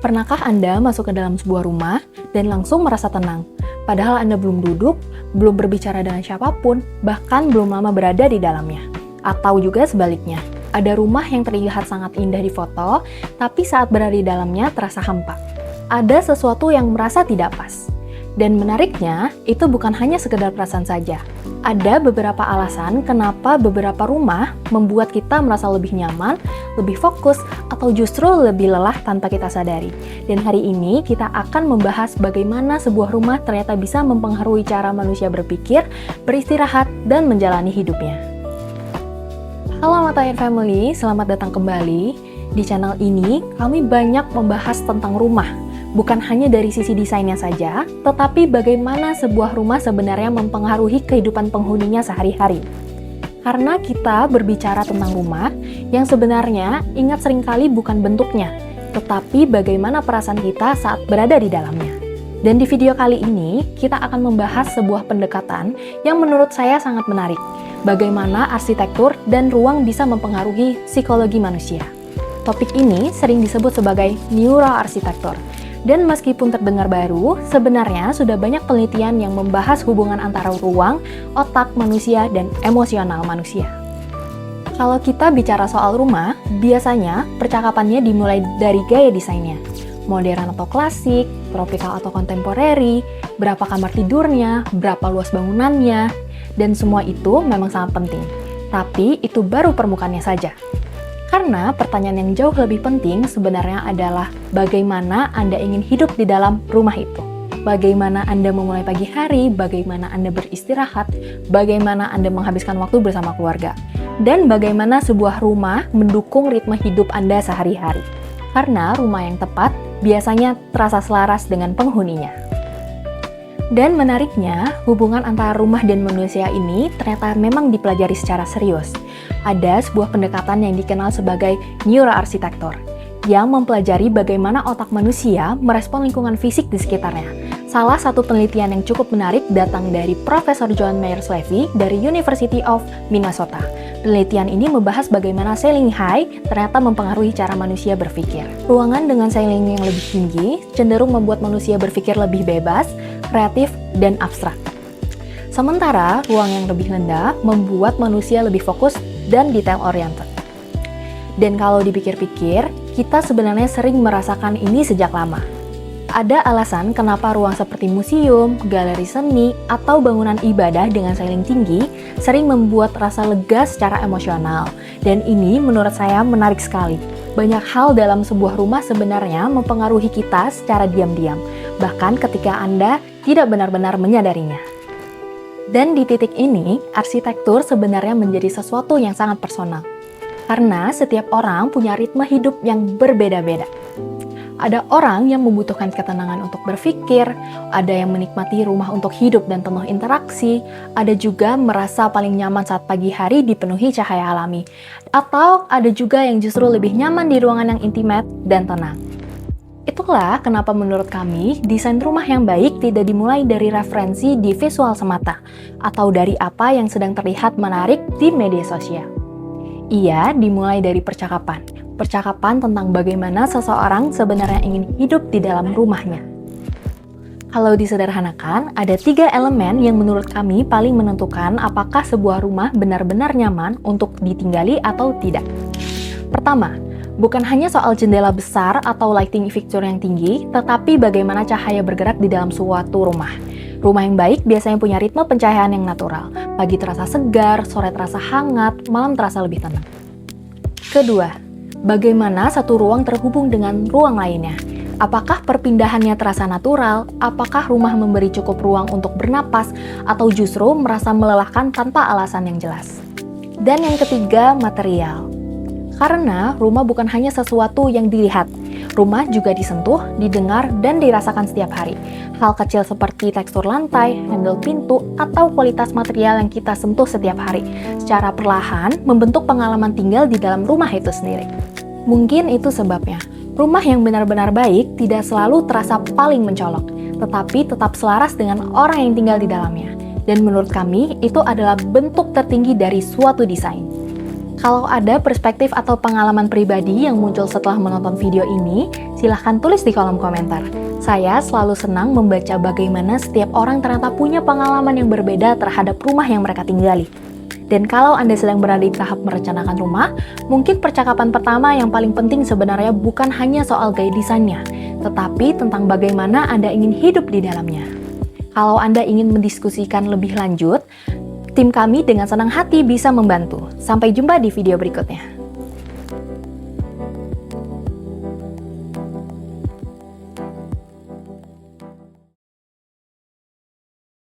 Pernahkah Anda masuk ke dalam sebuah rumah dan langsung merasa tenang? Padahal Anda belum duduk, belum berbicara dengan siapapun, bahkan belum lama berada di dalamnya. Atau juga sebaliknya, ada rumah yang terlihat sangat indah di foto, tapi saat berada di dalamnya terasa hampa. Ada sesuatu yang merasa tidak pas. Dan menariknya, itu bukan hanya sekedar perasaan saja. Ada beberapa alasan kenapa beberapa rumah membuat kita merasa lebih nyaman, lebih fokus, atau justru lebih lelah tanpa kita sadari. Dan hari ini kita akan membahas bagaimana sebuah rumah ternyata bisa mempengaruhi cara manusia berpikir, beristirahat, dan menjalani hidupnya. Halo Mata Air Family, selamat datang kembali. Di channel ini, kami banyak membahas tentang rumah. Bukan hanya dari sisi desainnya saja, tetapi bagaimana sebuah rumah sebenarnya mempengaruhi kehidupan penghuninya sehari-hari. Karena kita berbicara tentang rumah, yang sebenarnya ingat seringkali bukan bentuknya, tetapi bagaimana perasaan kita saat berada di dalamnya. Dan di video kali ini, kita akan membahas sebuah pendekatan yang menurut saya sangat menarik. Bagaimana arsitektur dan ruang bisa mempengaruhi psikologi manusia. Topik ini sering disebut sebagai neuroarsitektur. Dan meskipun terdengar baru, sebenarnya sudah banyak penelitian yang membahas hubungan antara ruang, otak manusia, dan emosional manusia. Kalau kita bicara soal rumah, biasanya percakapannya dimulai dari gaya desainnya. Modern atau klasik, tropikal atau kontemporeri, berapa kamar tidurnya, berapa luas bangunannya, dan semua itu memang sangat penting. Tapi itu baru permukaannya saja. Karena pertanyaan yang jauh lebih penting sebenarnya adalah bagaimana Anda ingin hidup di dalam rumah itu. Bagaimana Anda memulai pagi hari, bagaimana Anda beristirahat, bagaimana Anda menghabiskan waktu bersama keluarga, dan bagaimana sebuah rumah mendukung ritme hidup Anda sehari-hari. Karena rumah yang tepat biasanya terasa selaras dengan penghuninya. Dan menariknya, hubungan antara rumah dan manusia ini ternyata memang dipelajari secara serius. Ada sebuah pendekatan yang dikenal sebagai neuroarsitektur, yang mempelajari bagaimana otak manusia merespon lingkungan fisik di sekitarnya. Salah satu penelitian yang cukup menarik datang dari Profesor John Myers-Levi dari University of Minnesota. Penelitian ini membahas bagaimana ceiling high ternyata mempengaruhi cara manusia berpikir. Ruangan dengan ceiling yang lebih tinggi cenderung membuat manusia berpikir lebih bebas, kreatif, dan abstrak. Sementara ruang yang lebih rendah membuat manusia lebih fokus dan detail-oriented. Dan kalau dipikir-pikir, kita sebenarnya sering merasakan ini sejak lama. Ada alasan kenapa ruang seperti museum, galeri seni, atau bangunan ibadah dengan ceiling tinggi sering membuat rasa lega secara emosional. Dan ini menurut saya menarik sekali. Banyak hal dalam sebuah rumah sebenarnya mempengaruhi kita secara diam-diam, bahkan ketika Anda tidak benar-benar menyadarinya. Dan di titik ini, arsitektur sebenarnya menjadi sesuatu yang sangat personal. Karena setiap orang punya ritme hidup yang berbeda-beda. Ada orang yang membutuhkan ketenangan untuk berpikir, ada yang menikmati rumah untuk hidup dan penuh interaksi, ada juga merasa paling nyaman saat pagi hari dipenuhi cahaya alami, atau ada juga yang justru lebih nyaman di ruangan yang intimate dan tenang. Itulah kenapa menurut kami, desain rumah yang baik tidak dimulai dari referensi di visual semata, atau dari apa yang sedang terlihat menarik di media sosial. Ia dimulai dari percakapan tentang bagaimana seseorang sebenarnya ingin hidup di dalam rumahnya. Kalau disederhanakan, ada 3 elemen yang menurut kami paling menentukan apakah sebuah rumah benar-benar nyaman untuk ditinggali atau tidak. Pertama, bukan hanya soal jendela besar atau lighting fixture yang tinggi, tetapi bagaimana cahaya bergerak di dalam suatu rumah. Rumah yang baik biasanya punya ritme pencahayaan yang natural. Pagi terasa segar, sore terasa hangat, malam terasa lebih tenang. Kedua, bagaimana satu ruang terhubung dengan ruang lainnya? Apakah perpindahannya terasa natural? Apakah rumah memberi cukup ruang untuk bernapas? Atau justru merasa melelahkan tanpa alasan yang jelas? Dan yang ketiga, material. Karena rumah bukan hanya sesuatu yang dilihat. Rumah juga disentuh, didengar, dan dirasakan setiap hari. Hal kecil seperti tekstur lantai, handle pintu, atau kualitas material yang kita sentuh setiap hari, secara perlahan membentuk pengalaman tinggal di dalam rumah itu sendiri. Mungkin itu sebabnya, rumah yang benar-benar baik tidak selalu terasa paling mencolok, tetapi tetap selaras dengan orang yang tinggal di dalamnya. Dan menurut kami, itu adalah bentuk tertinggi dari suatu desain. Kalau ada perspektif atau pengalaman pribadi yang muncul setelah menonton video ini, silahkan tulis di kolom komentar. Saya selalu senang membaca bagaimana setiap orang ternyata punya pengalaman yang berbeda terhadap rumah yang mereka tinggali. Dan kalau Anda sedang berada di tahap merencanakan rumah, mungkin percakapan pertama yang paling penting sebenarnya bukan hanya soal gaya desainnya, tetapi tentang bagaimana Anda ingin hidup di dalamnya. Kalau Anda ingin mendiskusikan lebih lanjut, tim kami dengan senang hati bisa membantu. Sampai jumpa di video berikutnya.